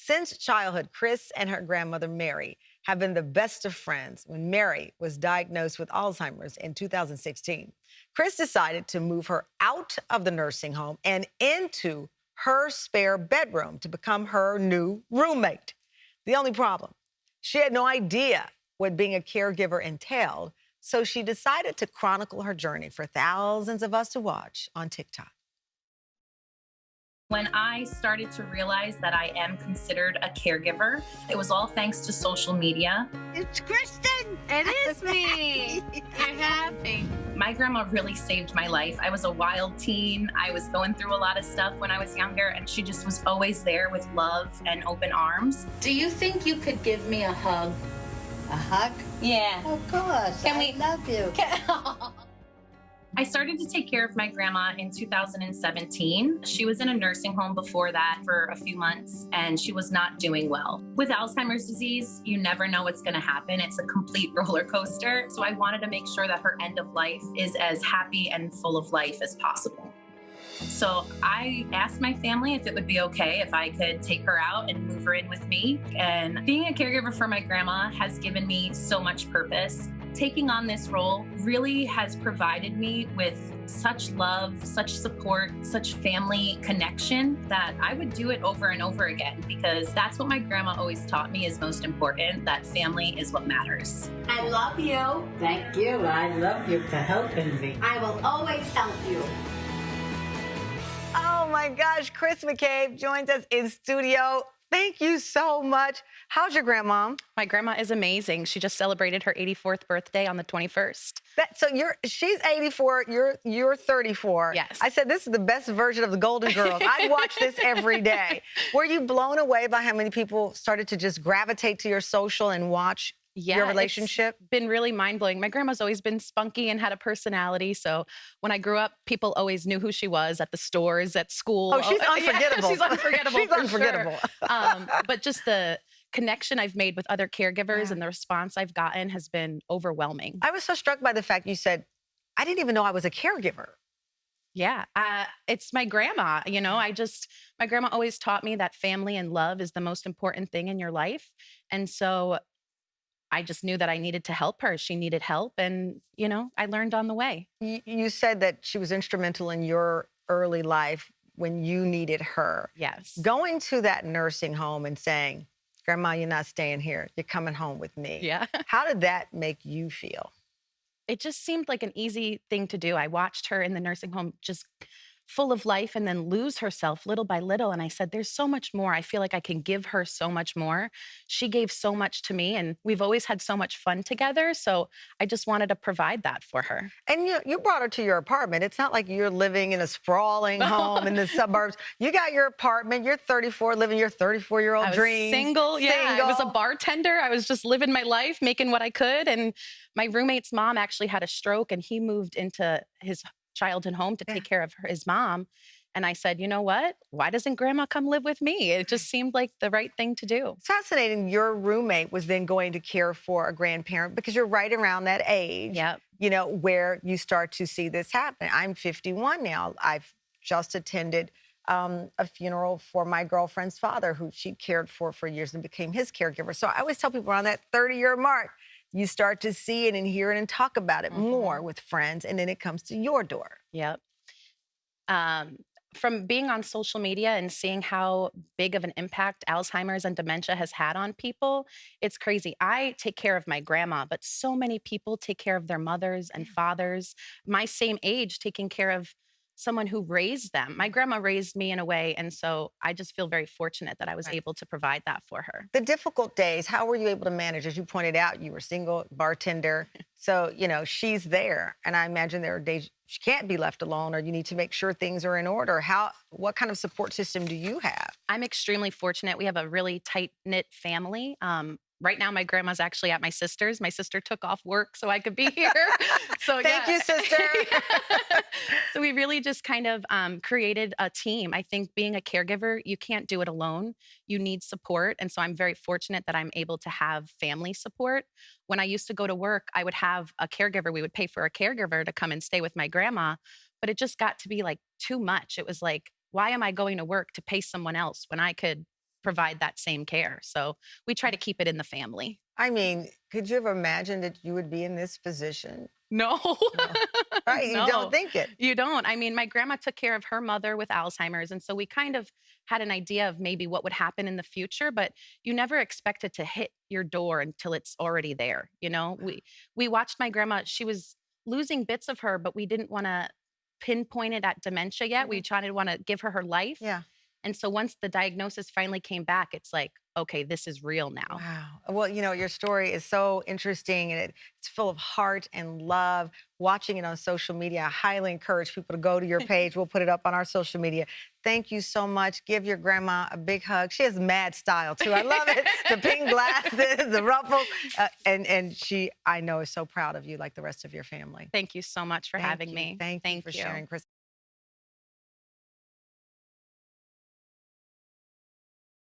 Since childhood, Kris and her grandmother, Mary, have been the best of friends. When Mary was diagnosed with Alzheimer's in 2016, Kris decided to move her out of the nursing home and into her spare bedroom to become her new roommate. The only problem, she had no idea what being a caregiver entailed, so she decided to chronicle her journey for thousands of us to watch on TikTok. When I started to realize that I am considered a caregiver, it was all thanks to social media. It's Kristen! It is me. You're happy. My grandma really saved my life. I was a wild teen. I was going through a lot of stuff when I was younger, and she just was always there with love and open arms. Do you think you could give me a hug? A hug? Yeah. Of course. Can I we- love you. I started to take care of my grandma in 2017. She was in a nursing home before that for a few months, and she was not doing well. With Alzheimer's disease, you never know what's going to happen. It's a complete roller coaster. So I wanted to make sure that her end of life is as happy and full of life as possible. So I asked my family if it would be okay if I could take her out and move her in with me. And being a caregiver for my grandma has given me so much purpose. Taking on this role really has provided me with such love, such support, such family connection that I would do it over and over again, because that's what my grandma always taught me is most important, that family is what matters. I love you. Thank you. I love you for helping me. I will always help you. Oh my gosh, Kris McCabe joins us in studio. Thank you so much. How's your grandma? My grandma is amazing. She just celebrated her 84th birthday on the 21st. She's 84, you're 34. Yes. I said this is the best version of the Golden Girls. I watch this every day. Were you blown away by how many people started to just gravitate to your social and watch your relationship? It's been really mind-blowing. My grandma's always been spunky and had a personality. So when I grew up, people always knew who she was at the stores, at school. Oh, she's unforgettable. Yeah, she's unforgettable. She's for unforgettable. Sure. But just the connection I've made with other caregivers and the response I've gotten has been overwhelming. I was so struck by the fact you said, I didn't even know I was a caregiver. Yeah, it's my grandma. My grandma always taught me that family and love is the most important thing in your life. And so I just knew that I needed to help her. She needed help. And, I learned on the way. You said that she was instrumental in your early life when you needed her. Yes. Going to that nursing home and saying, Grandma, you're not staying here. You're coming home with me. Yeah. How did that make you feel? It just seemed like an easy thing to do. I watched her in the nursing home just full of life and then lose herself little by little. And I said, there's so much more. I feel like I can give her so much more. She gave so much to me, and we've always had so much fun together. So I just wanted to provide that for her. And you brought her to your apartment. It's not like you're living in a sprawling home in the suburbs. You got your apartment. You're 34, living your 34-year-old dream. Single. Yeah, I was a bartender. I was just living my life, making what I could. And my roommate's mom actually had a stroke, and he moved into his childhood home to take care of his mom. And I said, you know what? Why doesn't Grandma come live with me? It just seemed like the right thing to do. It's fascinating. Your roommate was then going to care for a grandparent because you're right around that age, where you start to see this happen. I'm 51 now. I've just attended a funeral for my girlfriend's father, who she cared for years and became his caregiver. So I always tell people around that 30-year mark, you start to see it and hear it and talk about it more with friends, and then it comes to your door. Yep. From being on social media and seeing how big of an impact Alzheimer's and dementia has had on people, it's crazy. I take care of my grandma, but so many people take care of their mothers and fathers, my same age, taking care of someone who raised them. My grandma raised me in a way, and so I just feel very fortunate that I was able to provide that for her. The difficult days, how were you able to manage? As you pointed out, you were single, bartender, so, she's there, and I imagine there are days she can't be left alone, or you need to make sure things are in order. What kind of support system do you have? I'm extremely fortunate. We have a really tight-knit family. Right now, my grandma's actually at my sister's. My sister took off work so I could be here. So Thank you, sister. So we really just kind of created a team. I think being a caregiver, you can't do it alone. You need support. And so I'm very fortunate that I'm able to have family support. When I used to go to work, I would have a caregiver. We would pay for a caregiver to come and stay with my grandma. But it just got to be like too much. It was like, why am I going to work to pay someone else when I could provide that same care. So we try to keep it in the family. I mean, could you have imagined that you would be in this position? No. No. Right? You No. don't think it. You don't. I mean, my grandma took care of her mother with Alzheimer's. And so we kind of had an idea of maybe what would happen in the future, but you never expect it to hit your door until it's already there. You know, we watched my grandma, she was losing bits of her, but we didn't want to pinpoint it at dementia yet. We tried to want to give her life. Yeah. And so once the diagnosis finally came back, it's like, okay, this is real now. Wow. Well, you know, your story is so interesting and it's full of heart and love. Watching it on social media, I highly encourage people to go to your page. We'll put it up on our social media. Thank you so much. Give your grandma a big hug. She has mad style, too. I love it. The pink glasses, the ruffle. And she, I know, is so proud of you like the rest of your family. Thank you so much for having me. Thank you for sharing, Kris.